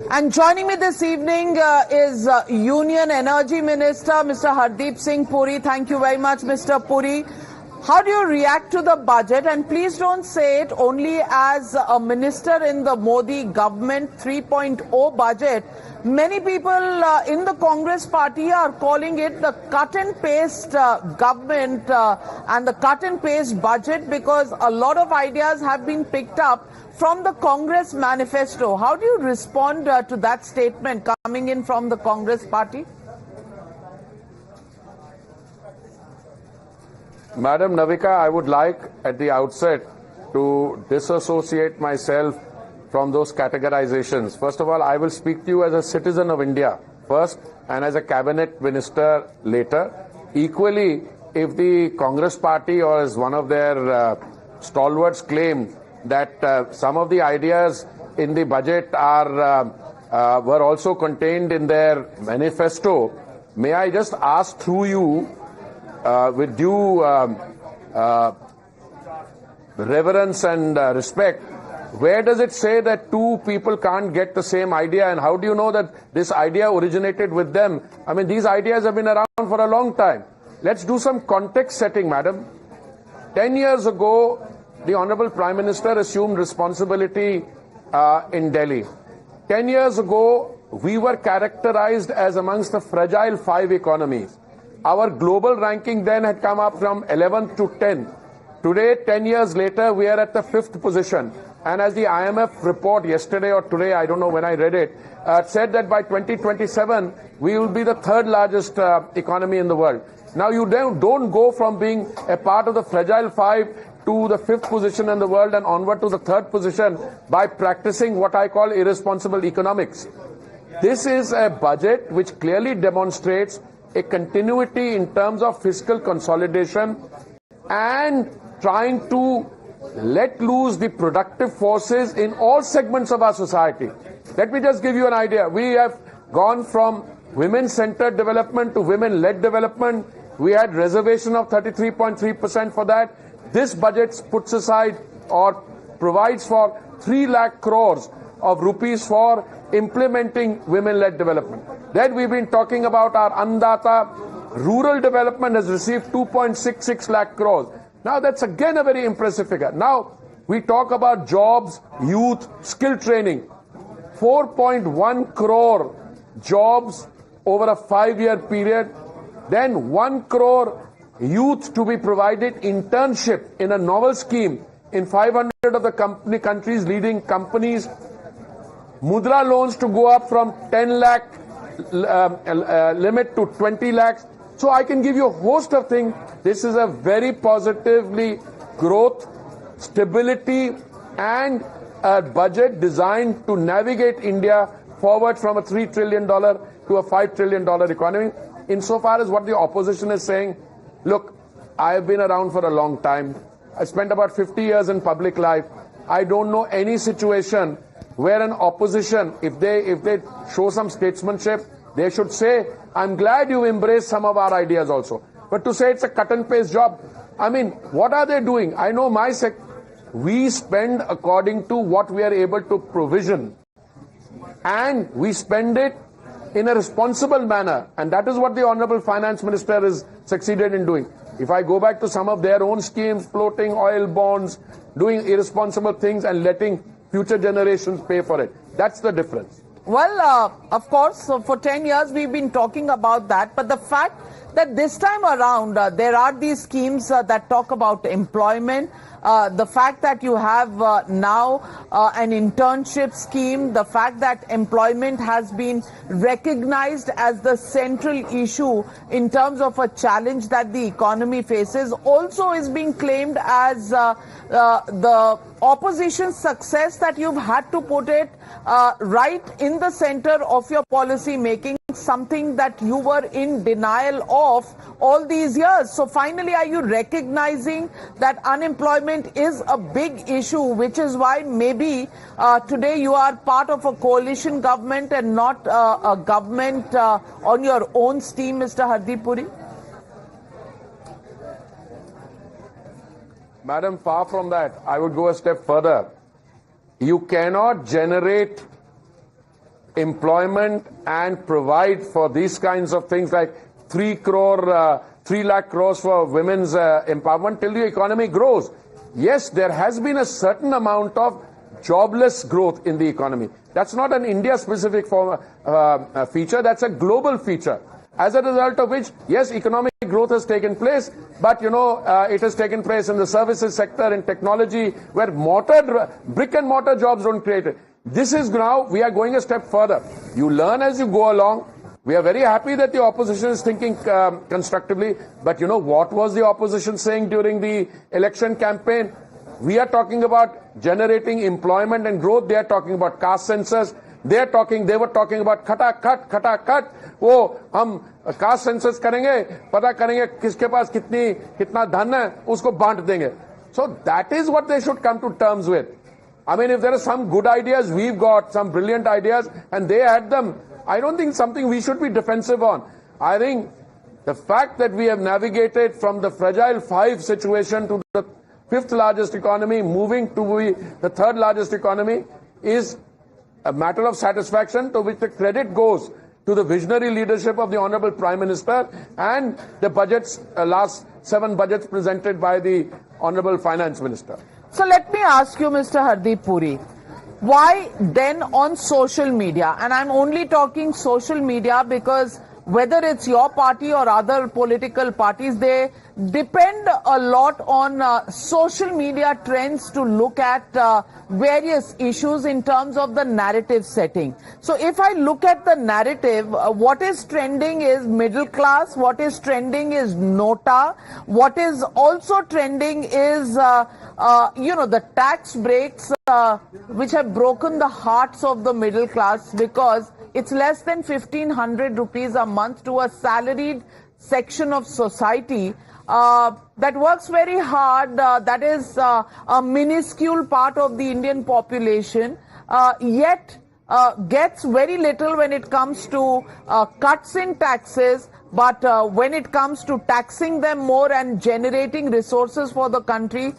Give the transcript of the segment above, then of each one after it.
And joining me this evening is Union Energy Minister, Mr. Hardeep Singh Puri. Thank you very much, Mr. Puri. How do you react to the budget? And please don't say it only as a minister in the Modi government 3.0 budget. Many people in the Congress party are calling it the cut and paste government and the cut and paste budget because a lot of ideas have been picked up from the Congress manifesto. How do you respond to that statement coming in from the Congress party? Madam Navika, I would like at the outset to disassociate myself from those categorizations. First of all, I will speak to you as a citizen of India first and as a cabinet minister later. Equally, if the Congress party or as one of their stalwarts claim that some of the ideas in the budget were also contained in their manifesto, may I just ask through you, with due reverence and respect, where does it say that two people can't get the same idea, and how do you know that this idea originated with them? I mean, these ideas have been around for a long time. Let's do some context setting, madam. 10 years ago, the Honorable Prime Minister assumed responsibility in Delhi. 10 years ago, we were characterized as amongst the fragile 5 economies. Our global ranking then had come up from 11th to 10th. Today, 10 years later, we are at the 5th position. And as the IMF report yesterday or today, I don't know when I read it, said that by 2027, we will be the 3rd largest economy in the world. Now, you don't go from being a part of the fragile 5 to the 5th position in the world and onward to the 3rd position by practicing what I call irresponsible economics. This is a budget which clearly demonstrates a continuity in terms of fiscal consolidation and trying to let loose the productive forces in all segments of our society. Let me just give you an idea. We have gone from women-centered development to women-led development. We had reservation of 33.3% for that. This budget puts aside or provides for 3 lakh crores of rupees for implementing women-led development. Then we've been talking about our Andata. Rural development has received 2.66 lakh crores. Now that's again a very impressive figure. Now we talk about jobs, youth, skill training. 4.1 crore jobs over a 5-year period. Then 1 crore youth to be provided internship in a novel scheme in 500 of the country's leading companies. Mudra loans to go up from 10 lakh limit to 20 lakhs. So I can give you a host of things. This is a very positively growth, stability, and a budget designed to navigate India forward from a $3 trillion to a $5 trillion economy. Insofar as what the opposition is saying, look, I have been around for a long time. I spent about 50 years in public life. I don't know any situation where an opposition, if they show some statesmanship, they should say, I'm glad you embraced some of our ideas also. But to say it's a cut and paste job, I mean, what are they doing? I know we spend according to what we are able to provision. And we spend it in a responsible manner. And that is what the Honorable Finance Minister has succeeded in doing. If I go back to some of their own schemes, floating oil bonds, doing irresponsible things and letting future generations pay for it. That's the difference. Well, of course, for 10 years we've been talking about that. But the fact that this time around there are these schemes that talk about employment, the fact that you have now an internship scheme, the fact that employment has been recognized as the central issue in terms of a challenge that the economy faces, also is being claimed as the opposition's success, that you've had to put it right in the center of your policy making, something that you were in denial of all these years. So finally, are you recognizing that unemployment is a big issue, which is why maybe today you are part of a coalition government and not a government on your own steam, Mr. Hardeep Puri? Madam, far from that. I would go a step further. You cannot generate employment and provide for these kinds of things like 3 lakh crores for women's empowerment till the economy grows. Yes, there has been a certain amount of jobless growth in the economy. That's not an India-specific feature, that's a global feature. As a result of which, yes, economic growth has taken place, but it has taken place in the services sector, in technology, where brick and mortar jobs don't create it. This is now, we are going a step further. You learn as you go along. We are very happy that the opposition is thinking constructively, but what was the opposition saying during the election campaign? We are talking about generating employment and growth. They are talking about caste census. They were talking about khata cut. वो हम caste census करेंगे, पता करेंगे किसके पास कितना धन है, उसको बांट देंगे. So that is what they should come to terms with. I mean, if there are some good ideas, we've got some brilliant ideas, and they had them. I don't think something we should be defensive on. I think the fact that we have navigated from the fragile 5 situation to the 5th largest economy, moving to be the 3rd largest economy, is a matter of satisfaction, to which the credit goes to the visionary leadership of the Honorable Prime Minister and the budgets, last 7 budgets presented by the Honorable Finance Minister. So let me ask you, Mr. Hardeep Puri, why then on social media, and I'm only talking social media because whether it's your party or other political parties, they depend a lot on social media trends to look at various issues in terms of the narrative setting. So if I look at the narrative, what is trending is middle class, what is trending is nota, what is also trending is, the tax breaks which have broken the hearts of the middle class, because it's less than 1,500 rupees a month to a salaried section of society that works very hard, that is a minuscule part of the Indian population, yet gets very little when it comes to cuts in taxes, but when it comes to taxing them more and generating resources for the country,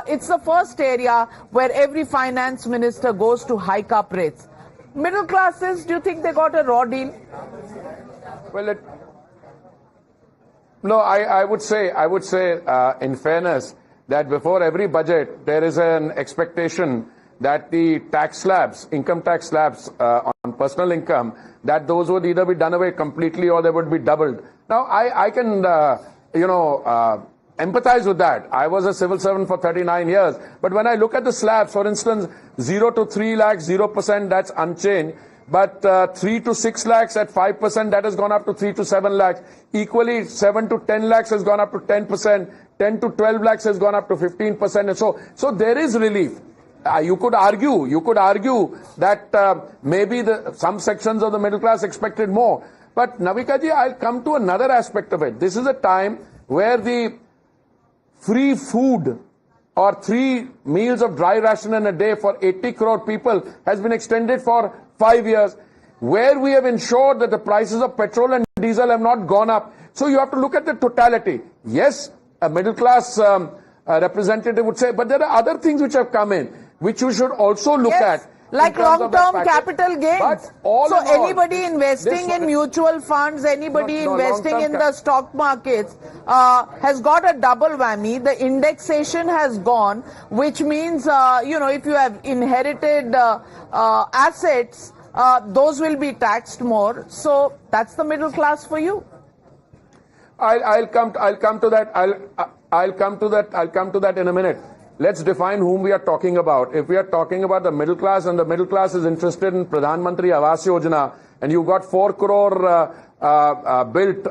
it's the first area where every finance minister goes to hike up rates. Middle classes, do you think they got a raw deal? Well, no, I would say, in fairness, that before every budget, there is an expectation that the tax slabs, income tax slabs on personal income, that those would either be done away completely or they would be doubled. Now, I can, empathize with that. I was a civil servant for 39 years. But when I look at the slabs, for instance, 0 to 3 lakhs, 0%, that's unchanged. But 3 to 6 lakhs at 5%, that has gone up to 3 to 7 lakhs. Equally, 7 to 10 lakhs has gone up to 10%. 10 to 12 lakhs has gone up to 15%. And so there is relief. You could argue that maybe some sections of the middle class expected more. But Navika ji, I'll come to another aspect of it. This is a time where the free food or 3 meals of dry ration in a day for 80 crore people has been extended for 5 years, where we have ensured that the prices of petrol and diesel have not gone up. So you have to look at the totality. Yes, a middle class representative would say, but there are other things which have come in, which you should also look at. Like long-term capital gains. So anybody investing in mutual funds, anybody investing in the stock markets has got a double whammy. The indexation has gone, which means, if you have inherited assets, those will be taxed more. So that's the middle class for you. I'll come to that in a minute. Let's define whom we are talking about. If we are talking about the middle class, and the middle class is interested in Pradhan Mantri Awas Yojana, and you've got 4 crore built,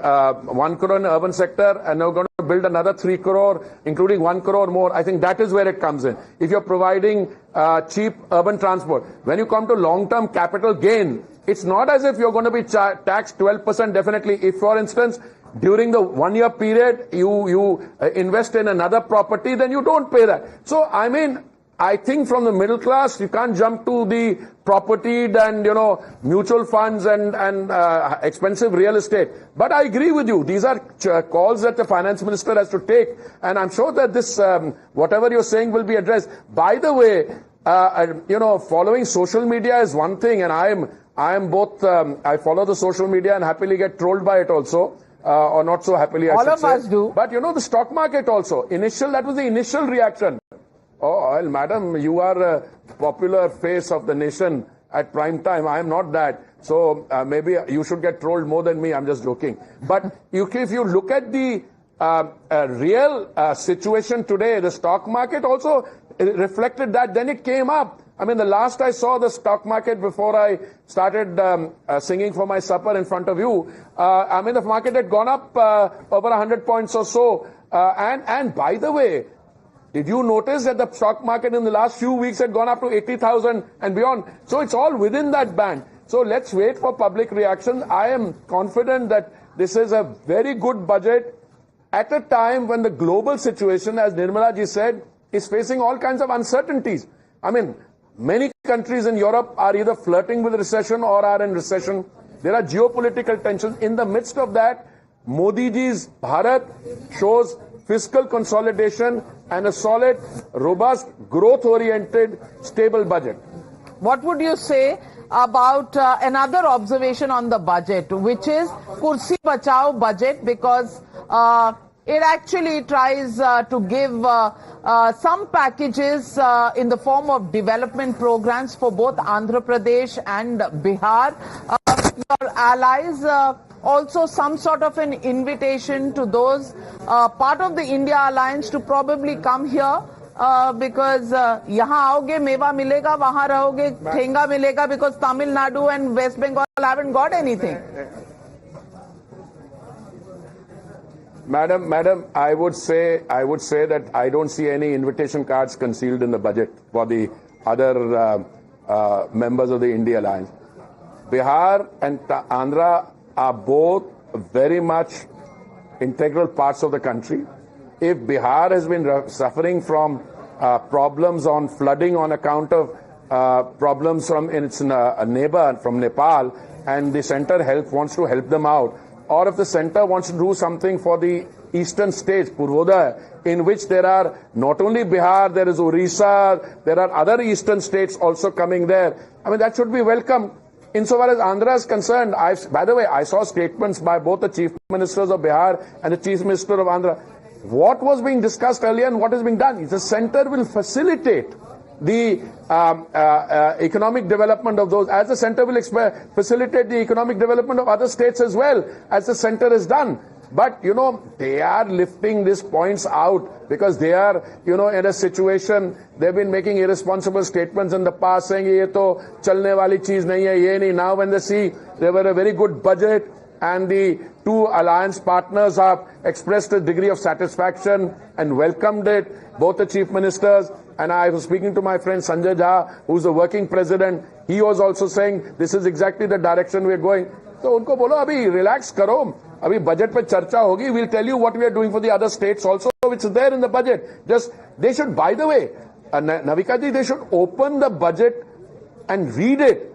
1 crore in the urban sector, and you're going to build another 3 crore, including 1 crore more, I think that is where it comes in. If you're providing cheap urban transport. When you come to long-term capital gain, it's not as if you're going to be taxed 12% definitely. If, for instance, during the 1-year period, you invest in another property, then you don't pay that. So, I think from the middle class, you can't jump to the propertied and, mutual funds and expensive real estate. But I agree with you. These are calls that the finance minister has to take. And I'm sure that this, whatever you're saying will be addressed. By the way, following social media is one thing, and I am both, I follow the social media and happily get trolled by it also. Or not so happily, I should say. All of us do. But you know, the stock market also, that was the initial reaction. Oh, well, madam, you are a popular face of the nation at prime time. I am not that. So maybe you should get trolled more than me. I'm just joking. But if you look at the real situation today, the stock market also reflected that. Then it came up. I mean, the last I saw the stock market before I started singing for my supper in front of you, I mean, the market had gone up over 100 points or so. And by the way, did you notice that the stock market in the last few weeks had gone up to 80,000 and beyond? So it's all within that band. So let's wait for public reaction. I am confident that this is a very good budget at a time when the global situation, as Nirmala ji said, is facing all kinds of uncertainties. I mean, many countries in Europe are either flirting with recession or are in recession. There are geopolitical tensions. In the midst of that, Modi ji's Bharat shows fiscal consolidation and a solid, robust, growth-oriented, stable budget. What would you say about another observation on the budget, which is Kursi Bachao budget, because it actually tries to give some packages in the form of development programs for both Andhra Pradesh and Bihar. Your allies also some sort of an invitation to those part of the India alliance to probably come here because यहाँ आओगे मेवा मिलेगा, वहाँ रहोगे ठेंगा मिलेगा, because Tamil Nadu and West Bengal haven't got anything. Madam, I would say that I don't see any invitation cards concealed in the budget for the other members of the India Alliance. Bihar and Andhra are both very much integral parts of the country. If Bihar has been suffering from problems on flooding on account of problems from its neighbor from Nepal, and the center wants to help them out, or if the center wants to do something for the eastern states, Purvodaya, in which there are not only Bihar, there is Orissa, there are other eastern states also coming there. I mean, that should be welcome. Insofar as Andhra is concerned, by the way, I saw statements by both the chief ministers of Bihar and the chief minister of Andhra. What was being discussed earlier and what is being done is the center will facilitate the economic development of those, as the center will facilitate the economic development of other states as well, as the center has done. But, you know, they are lifting these points out because they are, you know, in a situation, they've been making irresponsible statements in the past saying, ye to chalne wali cheez nahi hai, ye nahi. Now when they see they were a very good budget and the two alliance partners have expressed a degree of satisfaction and welcomed it, both the chief ministers, and I was speaking to my friend Sanjay Jha, who's the working president. He was also saying this is exactly the direction we're going. So unko bolo abhi relax karo. Abhi budget pe charcha hogi. We'll tell you what we are doing for the other states also, which is there in the budget. Just, they should, by the way, Navika ji, they should open the budget and read it.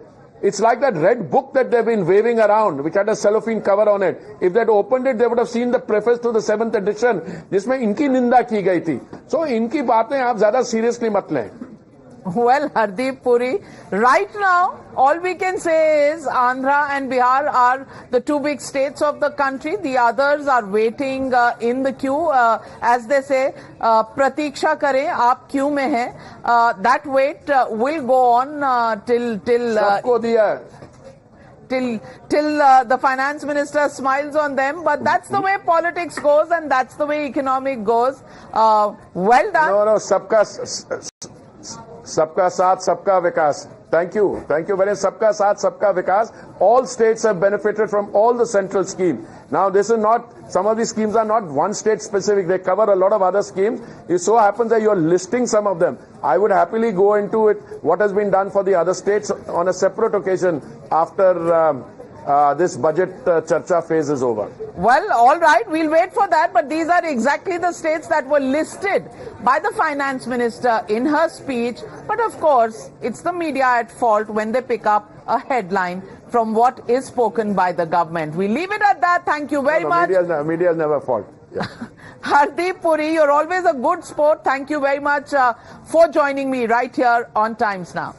It's like that red book that they've been waving around, which had a cellophane cover on it. If they'd opened it, they would have seen the preface to the 7th edition, जिसमें इनकी निंदा की गई थी. So इनकी बातें आप ज़्यादा seriously मत लें. Well, Hardeep Puri, right now, all we can say is Andhra and Bihar are the two big states of the country. The others are waiting in the queue. As they say, pratiksha kare, aap queue mein hai. That wait will go on till सबको दिया. Till the finance minister smiles on them. But that's the way politics goes and that's the way economic goes. Well done. No, Sabka Saath, Sabka Vikas. Thank you very much. Sabka Saath, Sabka Vikas. All states have benefited from all the central schemes. Now, this is not, some of these schemes are not one state specific. They cover a lot of other schemes. It so happens that you're listing some of them. I would happily go into it, what has been done for the other states on a separate occasion after this budget charcha phase is over. Well, all right, we'll wait for that. But these are exactly the states that were listed by the finance minister in her speech. But of course, it's the media at fault when they pick up a headline from what is spoken by the government. We leave it at that. Thank you very much. Media is never fault. Yeah. Hardeep Puri, you're always a good sport. Thank you very much for joining me right here on Times Now.